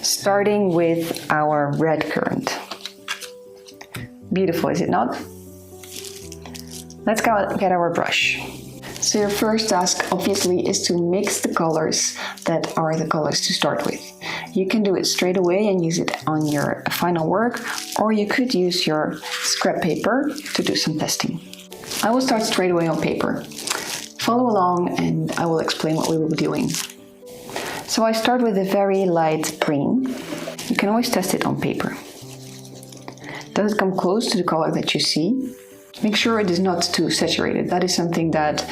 starting with our red currant. Beautiful, is it not? Let's go get our brush. So your first task obviously is to mix the colors that are the colors to start with. You can do it straight away and use it on your final work, or you could use your scrap paper to do some testing. I will start straight away on paper. Follow along and I will explain what we will be doing. So I start with a very light green. You can always test it on paper. Does it come close to the color that you see? Make sure it is not too saturated. That is something that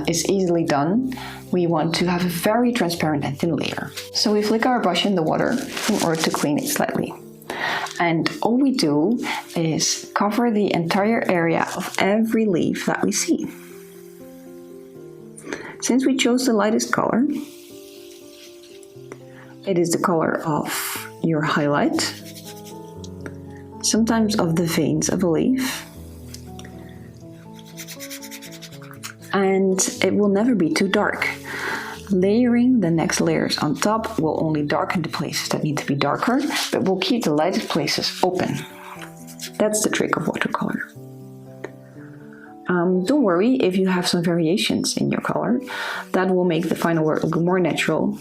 is easily done. We want to have a very transparent and thin layer. So we flick our brush in the water in order to clean it slightly. And all we do is cover the entire area of every leaf that we see. Since we chose the lightest color, it is the color of your highlight, sometimes of the veins of a leaf, and it will never be too dark. Layering the next layers on top will only darken the places that need to be darker, but will keep the lightest places open. That's the trick of watercolor. Don't worry if you have some variations in your color. That will make the final work look more natural.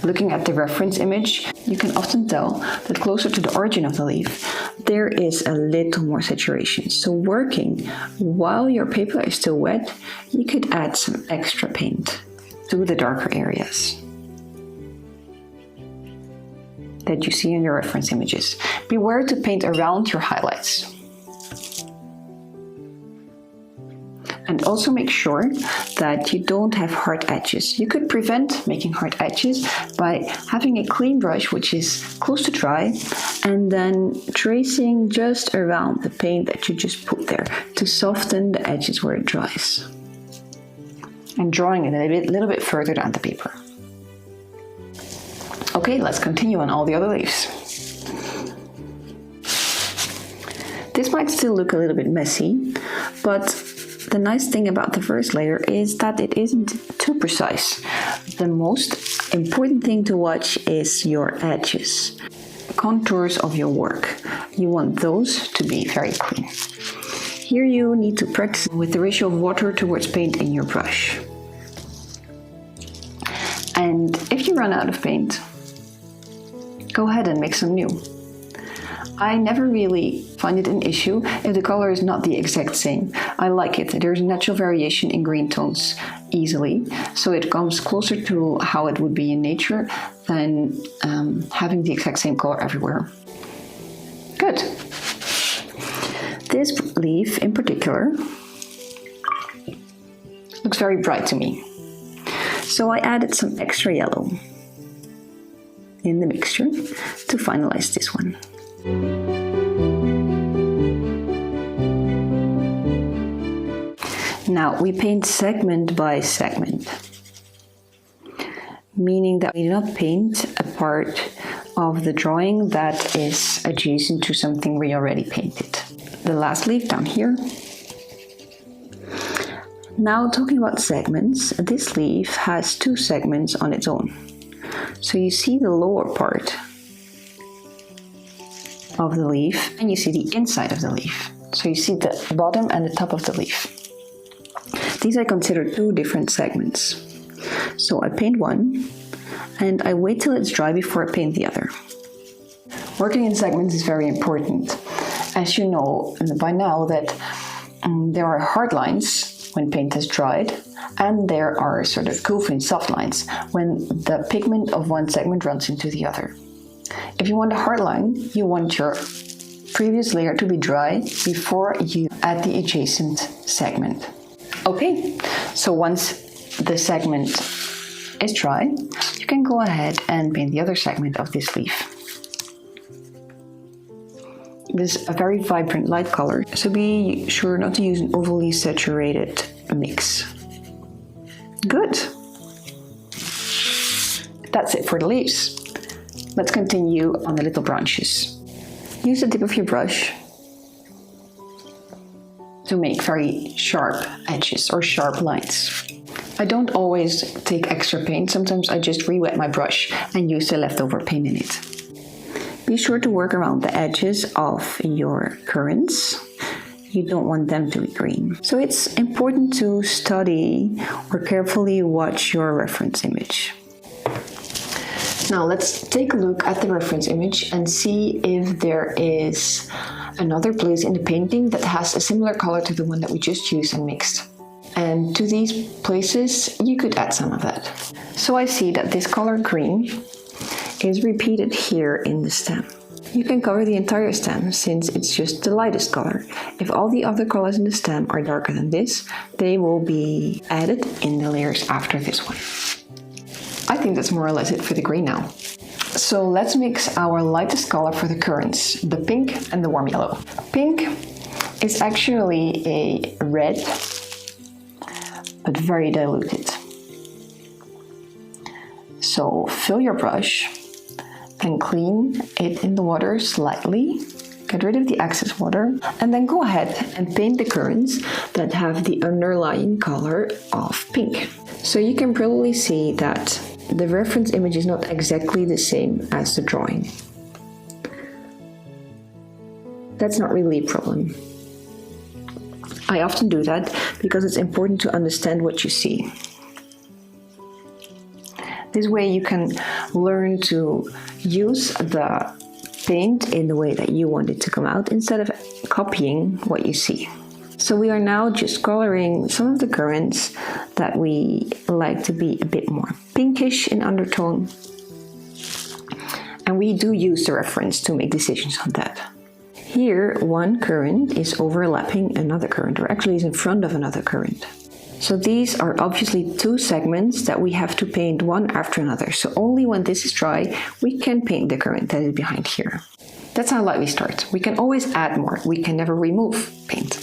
Looking at the reference image, you can often tell that closer to the origin of the leaf, there is a little more saturation. So working while your paper is still wet, you could add some extra paint to the darker areas that you see in your reference images. Beware to paint around your highlights. And also make sure that you don't have hard edges. You could prevent making hard edges by having a clean brush which is close to dry and then tracing just around the paint that you just put there to soften the edges where it dries. And drawing it a little bit further down the paper. Okay, let's continue on all the other leaves. This might still look a little bit messy, but the nice thing about the first layer is that it isn't too precise. The most important thing to watch is your edges, contours of your work. You want those to be very clean. Here you need to practice with the ratio of water towards paint in your brush. And if you run out of paint, go ahead and make some new. I never really find it an issue if the color is not the exact same. I like it. There's natural variation in green tones easily, so it comes closer to how it would be in nature than having the exact same color everywhere. Good. This leaf in particular looks very bright to me. So I added some extra yellow in the mixture to finalize this one. Now we paint segment by segment, meaning that we do not paint a part of the drawing that is adjacent to something we already painted. The last leaf down here. Now talking about segments, this leaf has two segments on its own. So you see the lower part of the leaf and you see the inside of the leaf. So you see the bottom and the top of the leaf. These I consider two different segments. So I paint one and I wait till it's dry before I paint the other. Working in segments is very important. As you know by now that there are hard lines when paint has dried, and there are sort of curving soft lines when the pigment of one segment runs into the other. If you want a hard line, you want your previous layer to be dry before you add the adjacent segment. Okay, so once the segment is dry, you can go ahead and paint the other segment of this leaf. This is a very vibrant light color, so be sure not to use an overly saturated mix. Good. That's it for the leaves. Let's continue on the little branches. Use the tip of your brush to make very sharp edges or sharp lines. I don't always take extra paint. Sometimes I just re-wet my brush and use the leftover paint in it. Be sure to work around the edges of your currants. You don't want them to be green. So it's important to study or carefully watch your reference image. Now let's take a look at the reference image and see if there is another place in the painting that has a similar color to the one that we just used and mixed. And to these places, you could add some of that. So I see that this color green is repeated here in the stem. You can cover the entire stem since it's just the lightest color. If all the other colors in the stem are darker than this, they will be added in the layers after this one. I think that's more or less it for the green now. So let's mix our lightest color for the currants, the pink and the warm yellow. Pink is actually a red, but very diluted. So fill your brush and clean it in the water slightly. Get rid of the excess water and then go ahead and paint the currants that have the underlying color of pink. So you can probably see that the reference image is not exactly the same as the drawing. That's not really a problem. I often do that because it's important to understand what you see. This way you can learn to use the paint in the way that you want it to come out instead of copying what you see. So we are now just coloring some of the currants that we like to be a bit more pinkish in undertone. And we do use the reference to make decisions on that. Here, one currant is overlapping another currant, or actually is in front of another currant. So these are obviously two segments that we have to paint one after another. So only when this is dry, we can paint the currant that is behind here. That's how light we start. We can always add more. We can never remove paint.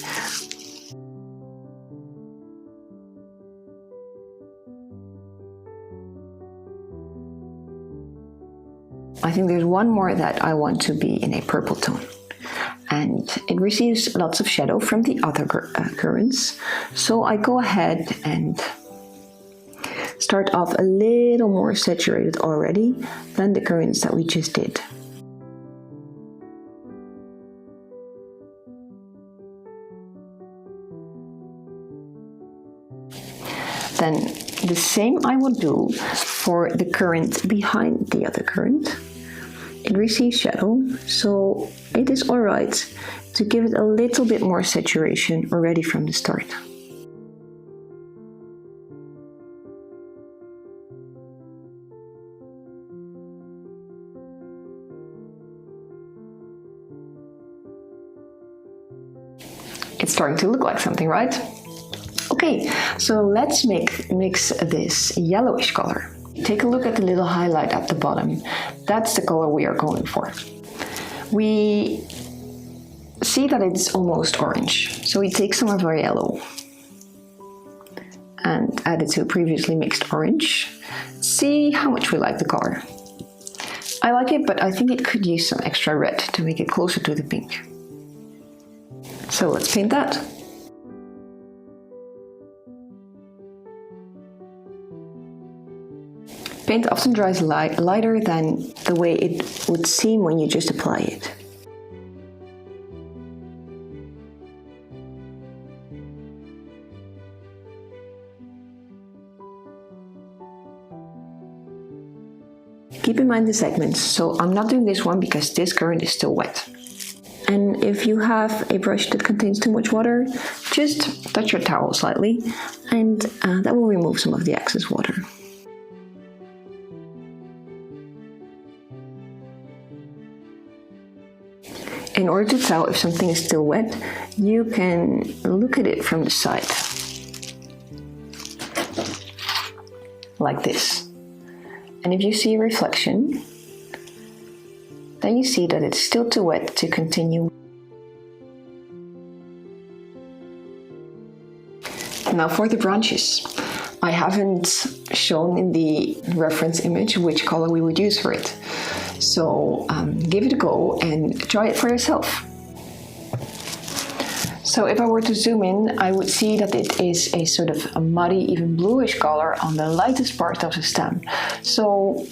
I think there's one more that I want to be in a purple tone. And it receives lots of shadow from the other currants. So I go ahead and start off a little more saturated already than the currants that we just did. Then the same I will do for the currant behind the other currant. It receives shadow, so it is alright to give it a little bit more saturation already from the start. It's starting to look like something, right? Okay, so let's mix this yellowish color. Take a look at the little highlight at the bottom. That's the color we are going for. We see that it's almost orange, so we take some of our yellow and add it to previously mixed orange. See how much we like the color. I like it, but I think it could use some extra red to make it closer to the pink. So let's paint that. Paint often dries lighter than the way it would seem when you just apply it. Keep in mind the segments, so I'm not doing this one because this currant is still wet. And if you have a brush that contains too much water, just touch your towel slightly and that will remove some of the excess water. In order to tell if something is still wet, you can look at it from the side, like this. And if you see a reflection, then you see that it's still too wet to continue. Now for the branches. I haven't shown in the reference image which color we would use for it. So give it a go and try it for yourself. So if I were to zoom in, I would see that it is a sort of a muddy, even bluish color on the lightest part of the stem. So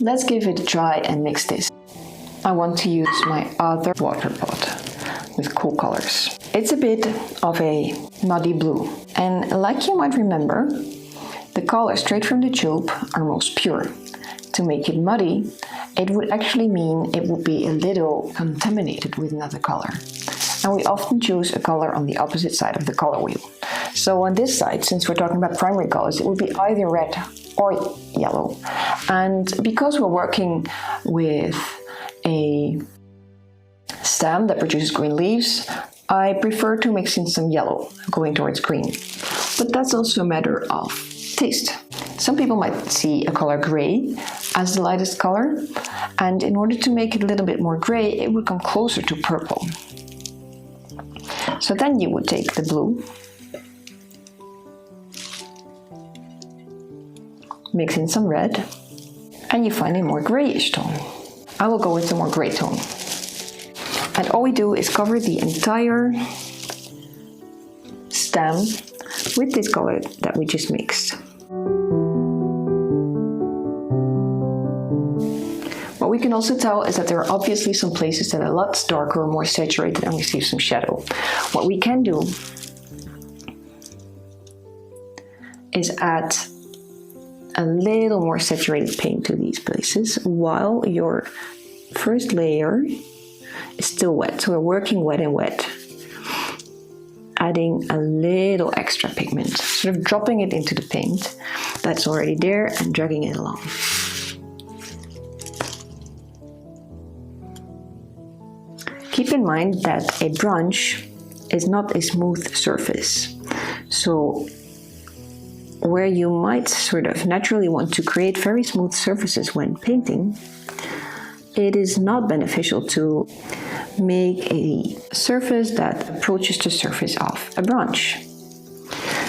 let's give it a try and mix this. I want to use my other water pot with cool colors. It's a bit of a muddy blue. And like you might remember, the colors straight from the tube are most pure. To make it muddy, it would actually mean it would be a little contaminated with another color. And we often choose a color on the opposite side of the color wheel. So on this side, since we're talking about primary colors, it would be either red or yellow. And because we're working with a stem that produces green leaves, I prefer to mix in some yellow, going towards green. But that's also a matter of taste. Some people might see a color gray as the lightest color, and in order to make it a little bit more gray, it would come closer to purple. So then you would take the blue, mix in some red, and you find a more grayish tone. I will go with the more gray tone. And all we do is cover the entire stem with this color that we just mixed. What we can also tell is that there are obviously some places that are a lot darker or more saturated and receive some shadow. What we can do is add a little more saturated paint to these places while your first layer is still wet. So we're working wet and wet, adding a little extra pigment, sort of dropping it into the paint that's already there and dragging it along. Keep in mind that a branch is not a smooth surface. So where you might sort of naturally want to create very smooth surfaces when painting, it is not beneficial to make a surface that approaches the surface of a branch.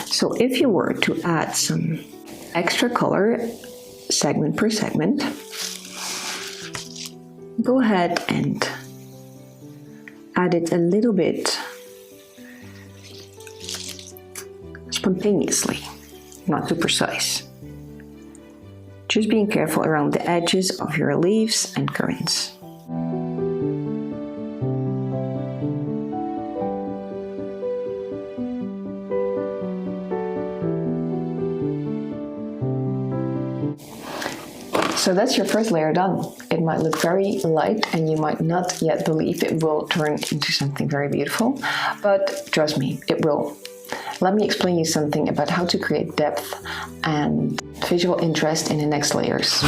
So if you were to add some extra color, segment per segment, go ahead and add it a little bit spontaneously, not too precise. Just being careful around the edges of your leaves and currants. So that's your first layer done. It might look very light and you might not yet believe it will turn into something very beautiful, but trust me, it will. Let me explain you something about how to create depth and visual interest in the next layers.